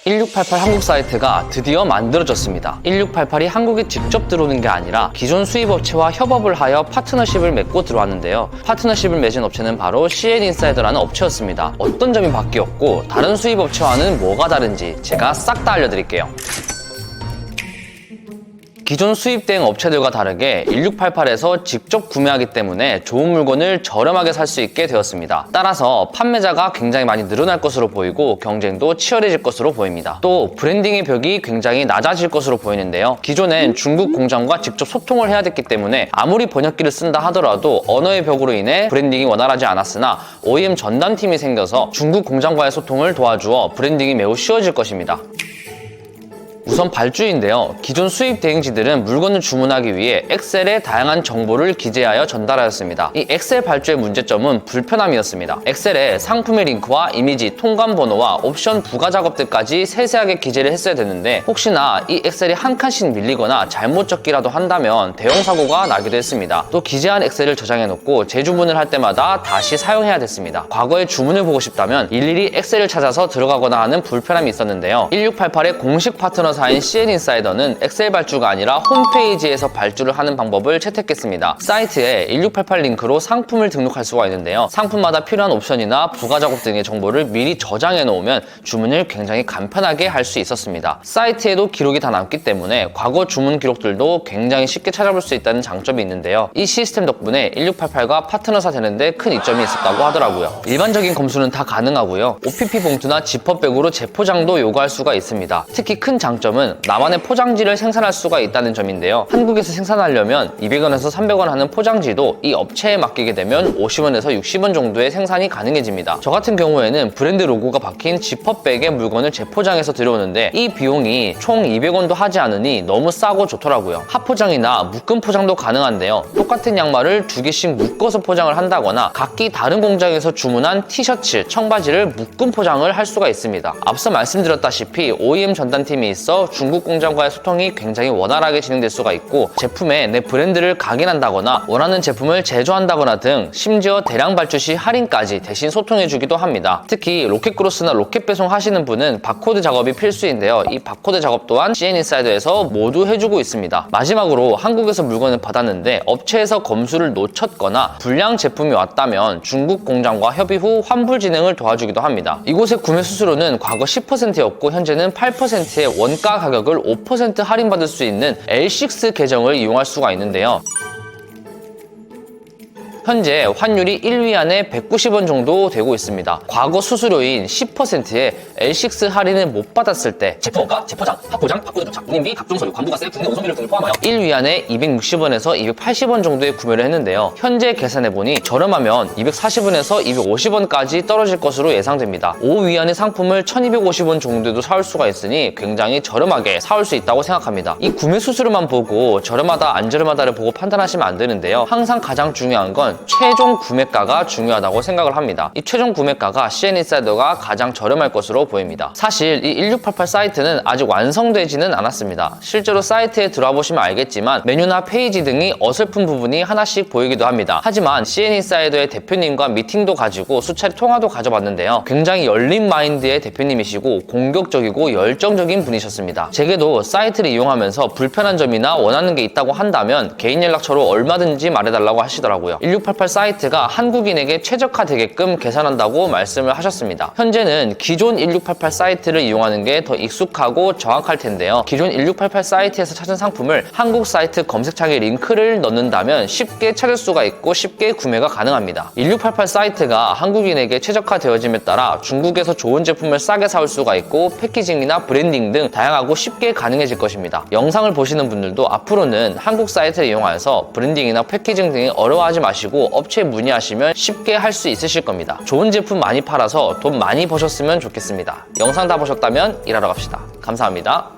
1688 한국 사이트가 드디어 만들어졌습니다. 1688이 한국에 직접 들어오는 게 아니라 기존 수입업체와 협업을 하여 파트너십을 맺고 들어왔는데요. 파트너십을 맺은 업체는 바로 CN인사이더라는 업체였습니다. 어떤 점이 바뀌었고 다른 수입업체와는 뭐가 다른지 제가 싹 다 알려드릴게요. 기존 수입 대행 업체들과 다르게 1688에서 직접 구매하기 때문에 좋은 물건을 저렴하게 살 수 있게 되었습니다. 따라서 판매자가 굉장히 많이 늘어날 것으로 보이고 경쟁도 치열해질 것으로 보입니다. 또 브랜딩의 벽이 굉장히 낮아질 것으로 보이는데요. 기존엔 중국 공장과 직접 소통을 해야 됐기 때문에 아무리 번역기를 쓴다 하더라도 언어의 벽으로 인해 브랜딩이 원활하지 않았으나 OEM 전담팀이 생겨서 중국 공장과의 소통을 도와주어 브랜딩이 매우 쉬워질 것입니다. 우선 발주인데요. 기존 수입 대행지들은 물건을 주문하기 위해 엑셀에 다양한 정보를 기재하여 전달하였습니다. 이 엑셀 발주의 문제점은 불편함이었습니다. 엑셀에 상품의 링크와 이미지, 통관 번호와 옵션 부가 작업들까지 세세하게 기재를 했어야 되는데 혹시나 이 엑셀이 한 칸씩 밀리거나 잘못 적기라도 한다면 대형 사고가 나기도 했습니다. 또 기재한 엑셀을 저장해 놓고 재주문을 할 때마다 다시 사용해야 됐습니다. 과거에 주문을 보고 싶다면 일일이 엑셀을 찾아서 들어가거나 하는 불편함이 있었는데요. 1688의 공식 파트너 사인 CN인사이더는 엑셀 발주가 아니라 홈페이지에서 발주를 하는 방법을 채택했습니다. 사이트에 1688 링크로 상품을 등록할 수가 있는데요. 상품마다 필요한 옵션이나 부가 작업 등의 정보를 미리 저장해 놓으면 주문을 굉장히 간편하게 할 수 있었습니다. 사이트에도 기록이 다 남기 때문에 과거 주문 기록들도 굉장히 쉽게 찾아볼 수 있다는 장점이 있는데요. 이 시스템 덕분에 1688과 파트너사 되는데 큰 이점이 있었다고 하더라고요. 일반적인 검수는 다 가능하고요. OPP 봉투나 지퍼백으로 재포장도 요구할 수가 있습니다. 특히 큰 장점은 나만의 포장지를 생산할 수가 있다는 점인데요. 한국에서 생산하려면 200원에서 300원 하는 포장지도 이 업체에 맡기게 되면 50원에서 60원 정도의 생산이 가능해집니다. 저 같은 경우에는 브랜드 로고가 박힌 지퍼백에 물건을 재포장해서 들여오는데 이 비용이 총 200원도 하지 않으니 너무 싸고 좋더라고요. 합포장이나 묶음 포장도 가능한데요. 똑같은 양말을 2개씩 묶어서 포장을 한다거나 각기 다른 공장에서 주문한 티셔츠, 청바지를 묶음 포장을 할 수가 있습니다. 앞서 말씀드렸다시피 OEM 전담팀이 있어 중국 공장과의 소통이 굉장히 원활하게 진행될 수가 있고 제품에 내 브랜드를 각인한다거나 원하는 제품을 제조한다거나 등 심지어 대량 발주 시 할인까지 대신 소통해주기도 합니다. 특히 로켓크로스나 로켓 배송 하시는 분은 바코드 작업이 필수인데요. 이 바코드 작업 또한 CN인사이더에서 모두 해주고 있습니다. 마지막으로 한국에서 물건을 받았는데 업체에서 검수를 놓쳤거나 불량 제품이 왔다면 중국 공장과 협의 후 환불 진행을 도와주기도 합니다. 이곳의 구매 수수료는 과거 10%였고 현재는 8%의 원가 가격을 5% 할인받을 수 있는 L6 계정을 이용할 수가 있는데요. 현재 환율이 1위안에 190원 정도 되고 있습니다. 과거 수수료인 10%의 L6 할인을 못 받았을 때 제품원가, 제포장, 합포장, 바코드 도착, 운임비, 각종 서류, 관부가세, 국내 운송비를 등을 포함하여 1위안에 260원에서 280원 정도에 구매를 했는데요. 현재 계산해보니 저렴하면 240원에서 250원까지 떨어질 것으로 예상됩니다. 5위안의 상품을 1250원 정도에도 사올 수가 있으니 굉장히 저렴하게 사올 수 있다고 생각합니다. 이 구매 수수료만 보고 저렴하다 안 저렴하다를 보고 판단하시면 안 되는데요. 항상 가장 중요한 건 최종 구매가가 중요하다고 생각을 합니다. 이 최종 구매가가 CN인사이더가 가장 저렴할 것으로 보입니다. 사실 이 1688 사이트는 아직 완성되지는 않았습니다. 실제로 사이트에 들어와 보시면 알겠지만 메뉴나 페이지 등이 어설픈 부분이 하나씩 보이기도 합니다. 하지만 CN인사이더의 대표님과 미팅도 가지고 수차례 통화도 가져봤는데요. 굉장히 열린 마인드의 대표님이시고 공격적이고 열정적인 분이셨습니다. 제게도 사이트를 이용하면서 불편한 점이나 원하는 게 있다고 한다면 개인 연락처로 얼마든지 말해달라고 하시더라고요. 1688 사이트가 한국인에게 최적화되게끔 개선한다고 말씀을 하셨습니다. 현재는 기존 1688 사이트를 이용하는 게 더 익숙하고 정확할 텐데요. 기존 1688 사이트에서 찾은 상품을 한국 사이트 검색창에 링크를 넣는다면 쉽게 찾을 수가 있고 쉽게 구매가 가능합니다. 1688 사이트가 한국인에게 최적화되어짐에 따라 중국에서 좋은 제품을 싸게 사올 수가 있고 패키징이나 브랜딩 등 다양하고 쉽게 가능해질 것입니다. 영상을 보시는 분들도 앞으로는 한국 사이트를 이용하여서 브랜딩이나 패키징 등이 어려워하지 마시고 업체에 문의하시면 쉽게 할 수 있으실 겁니다. 좋은 제품 많이 팔아서 돈 많이 버셨으면 좋겠습니다. 영상 다 보셨다면 일하러 갑시다. 감사합니다.